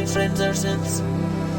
frames or synths.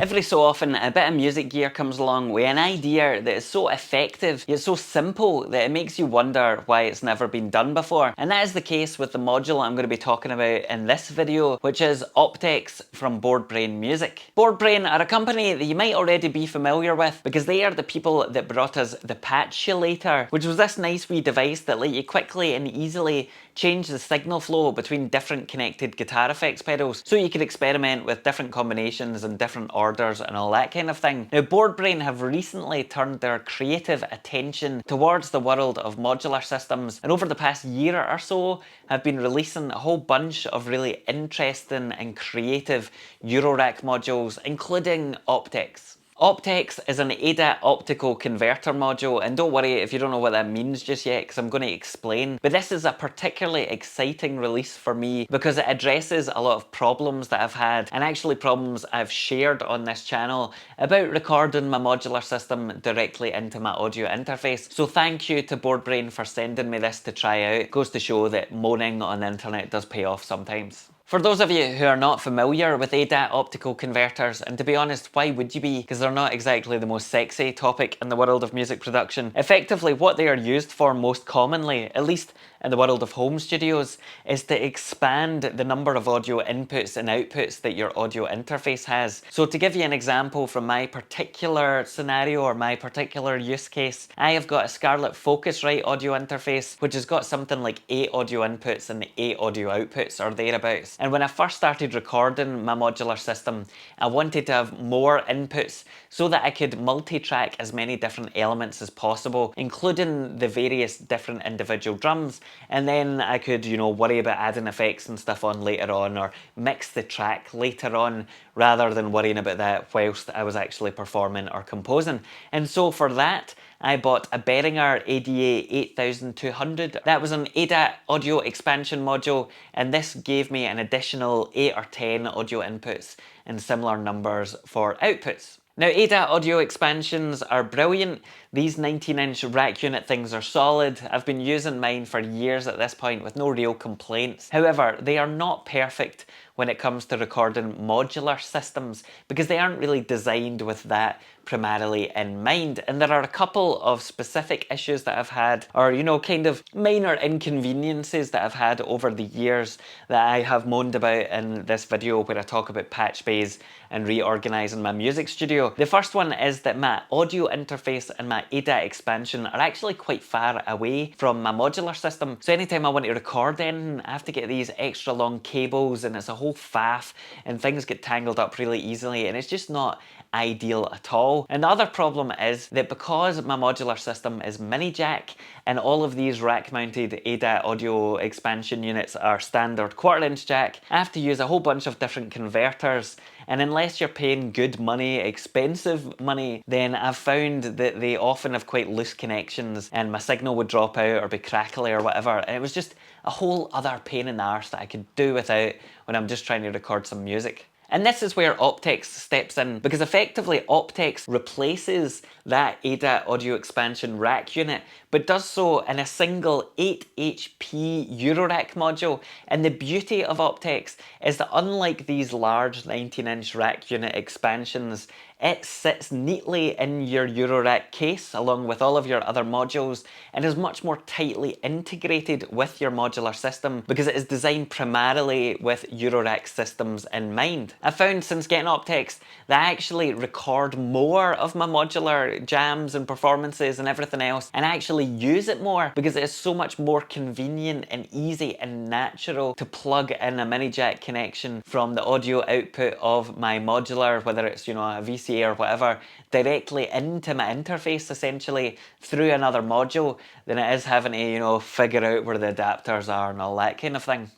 Every so often, a bit of music gear comes along with an idea that is so effective, yet so simple that it makes you wonder why it's never been done before. And that is the case with the module I'm going to be talking about in this video, which is Optx from BoardBrain Music. BoardBrain are a company that you might already be familiar with because they are the people that brought us the Patchulator, which was this nice wee device that let you quickly and easily change the signal flow between different connected guitar effects pedals so you could experiment with different combinations and different orders and all that kind of thing. Now, BoardBrain have recently turned their creative attention towards the world of modular systems, and over the past year or so have been releasing a whole bunch of really interesting and creative Eurorack modules, including Optx. Optx is an ADAT optical converter module, and don't worry if you don't know what that means just yet, because I'm going to explain. But this is a particularly exciting release for me because it addresses a lot of problems that I've had, and actually problems I've shared on this channel about recording my modular system directly into my audio interface. So thank you to BoardBrain for sending me this to try out. It goes to show that moaning on the internet does pay off sometimes. For those of you who are not familiar with ADAT optical converters, and to be honest, why would you be? Because they're not exactly the most sexy topic in the world of music production. Effectively, what they are used for most commonly, at least in the world of home studios, is to expand the number of audio inputs and outputs that your audio interface has. So to give you an example from my particular scenario or my particular use case, I have got a Scarlett Focusrite audio interface, which has got something like 8 audio inputs and 8 audio outputs or thereabouts. And when I first started recording my modular system, I wanted to have more inputs so that I could multi-track as many different elements as possible, including the various different individual drums, and then I could, worry about adding effects and stuff on later on, or mix the track later on, rather than worrying about that whilst I was actually performing or composing. And so for that, I bought a Behringer ADA 8200. That was an ADAT audio expansion module, and this gave me an additional 8 or 10 audio inputs and similar numbers for outputs. Now, ADAT audio expansions are brilliant. These 19-inch rack unit things are solid. I've been using mine for years at this point with no real complaints. However, they are not perfect when it comes to recording modular systems because they aren't really designed with that primarily in mind. And there are a couple of specific issues that I've had, or kind of minor inconveniences that I've had over the years that I have moaned about in this video where I talk about patch bays and reorganizing my music studio. The first one is that my audio interface and my ADAT expansion are actually quite far away from my modular system. So anytime I want to record anything, I have to get these extra long cables, and it's a whole faff, and things get tangled up really easily, and it's just not ideal at all. And the other problem is that because my modular system is mini jack and all of these rack mounted ADAT audio expansion units are standard 1/4-inch jack, I have to use a whole bunch of different converters, and unless you're paying good money, expensive money, then I've found that they often have quite loose connections and my signal would drop out or be crackly or whatever, and it was just a whole other pain in the arse that I could do without when I'm just trying to record some music. And this is where Optx steps in, because effectively Optx replaces that ADAT audio expansion rack unit, but does so in a single 8 HP Eurorack module. And the beauty of Optx is that unlike these large 19-inch rack unit expansions, it sits neatly in your Eurorack case along with all of your other modules and is much more tightly integrated with your modular system because it is designed primarily with Eurorack systems in mind. I found since getting Optx that I actually record more of my modular jams and performances and everything else, and I actually use it more because it is so much more convenient and easy and natural to plug in a mini jack connection from the audio output of my modular, whether it's a VCA or whatever, directly into my interface essentially through another module than it is having to figure out where the adapters are and all that kind of thing.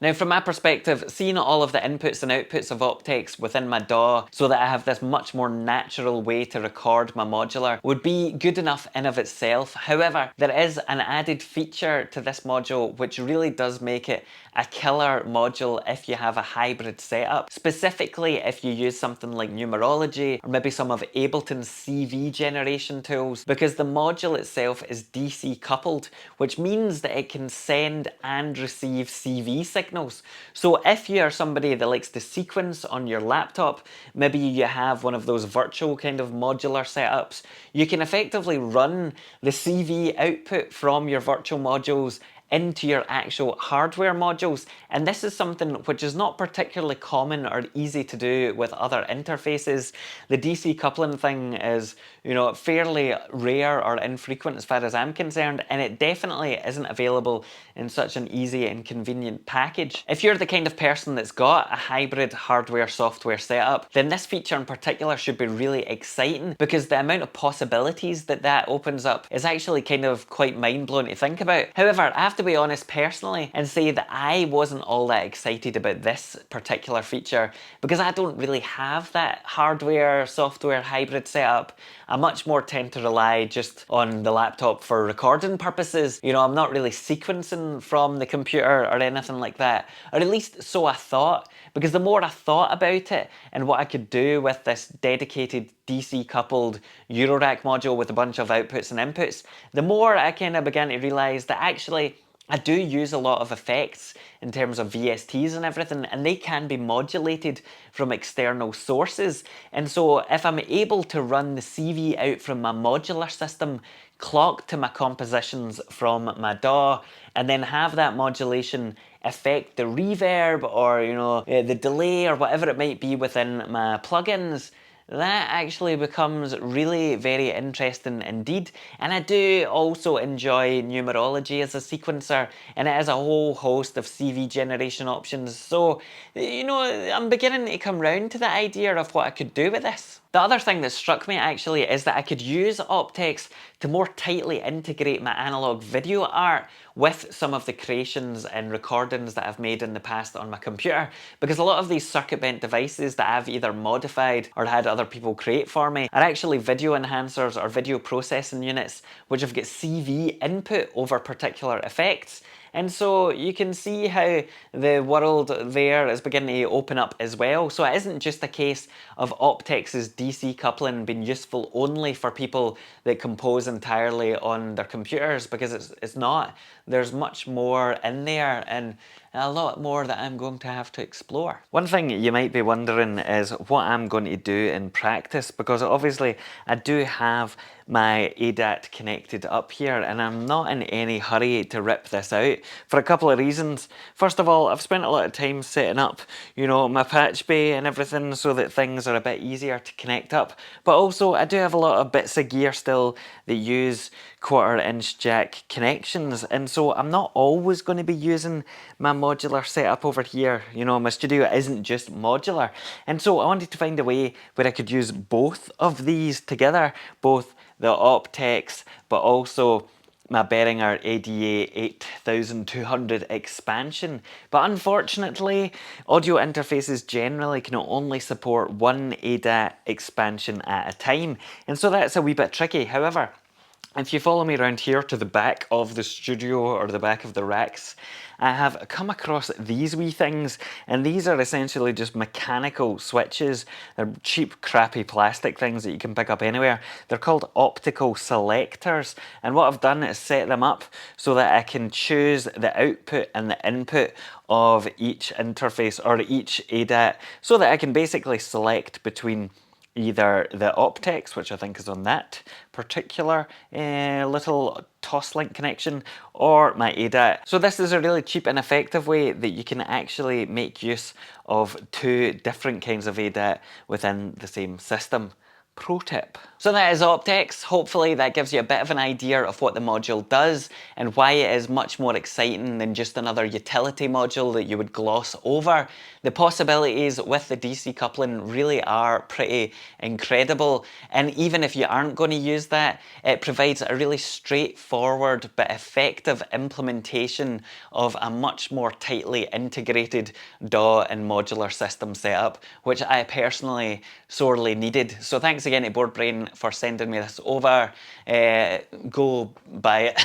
Now from my perspective, seeing all of the inputs and outputs of Optx within my DAW so that I have this much more natural way to record my modular would be good enough in of itself. However, there is an added feature to this module which really does make it a killer module if you have a hybrid setup. Specifically if you use something like numerology or maybe some of Ableton's CV generation tools, because the module itself is DC coupled, which means that it can send and receive CV signals. So if you are somebody that likes to sequence on your laptop, maybe you have one of those virtual kind of modular setups, you can effectively run the CV output from your virtual modules into your actual hardware modules, and this is something which is not particularly common or easy to do with other interfaces. The DC coupling thing is, you know, fairly rare or infrequent as far as I'm concerned, and it definitely isn't available in such an easy and convenient package. If you're the kind of person that's got a hybrid hardware software setup, then this feature in particular should be really exciting, because the amount of possibilities that that opens up is actually kind of quite mind-blowing to think about. However, I have to be honest personally and say that I wasn't all that excited about this particular feature because I don't really have that hardware software hybrid setup. I much more tend to rely just on the laptop for recording purposes. You know, I'm not really sequencing from the computer or anything like that, or at least so I thought, because the more I thought about it and what I could do with this dedicated DC coupled Eurorack module with a bunch of outputs and inputs, the more I kind of began to realise that actually I do use a lot of effects in terms of VSTs and everything, and they can be modulated from external sources. And so if I'm able to run the CV out from my modular system, clock to my compositions from my DAW, and then have that modulation affect the reverb or, you know, the delay or whatever it might be within my plugins, that actually becomes really very interesting indeed. And I do also enjoy numerology as a sequencer, and it has a whole host of CV generation options. So, you know, I'm beginning to come round to the idea of what I could do with this. The other thing that struck me actually is that I could use Optx to more tightly integrate my analog video art with some of the creations and recordings that I've made in the past on my computer, because a lot of these circuit bent devices that I've either modified or had other people create for me are actually video enhancers or video processing units which have got CV input over particular effects. And so you can see how the world there is beginning to open up as well. So it isn't just a case of Optx's DC coupling being useful only for people that compose entirely on their computers, because it's not. There's much more in there, and a lot more that I'm going to have to explore. One thing you might be wondering is what I'm going to do in practice, because obviously I do have my ADAT connected up here and I'm not in any hurry to rip this out for a couple of reasons. First of all, I've spent a lot of time setting up, you know, my patch bay and everything so that things are a bit easier to connect up, but also I do have a lot of bits of gear still that use 1/4" jack connections, and so I'm not always going to be using my modular setup over here. You know, my studio isn't just modular, and so I wanted to find a way where I could use both of these together, both the Optx but also my Behringer ADA 8200 expansion. But unfortunately, audio interfaces generally can only support one ADAT expansion at a time, and so that's a wee bit tricky. However, if you follow me around here to the back of the studio or the back of the racks, I have come across these wee things, and these are essentially just mechanical switches. They're cheap, crappy plastic things that you can pick up anywhere. They're called optical selectors, and what I've done is set them up so that I can choose the output and the input of each interface or each ADAT, so that I can basically select between either the Optx, which I think is on that particular little Toslink connection, or my ADAT. So this is a really cheap and effective way that you can actually make use of two different kinds of ADAT within the same system. pro tip. So that is Optx. Hopefully that gives you a bit of an idea of what the module does and why it is much more exciting than just another utility module that you would gloss over. The possibilities with the DC coupling really are pretty incredible, and even if you aren't going to use that, it provides a really straightforward but effective implementation of a much more tightly integrated DAW and modular system setup, which I personally sorely needed. So thanks again to BoardBrain for sending me this over. Go buy it.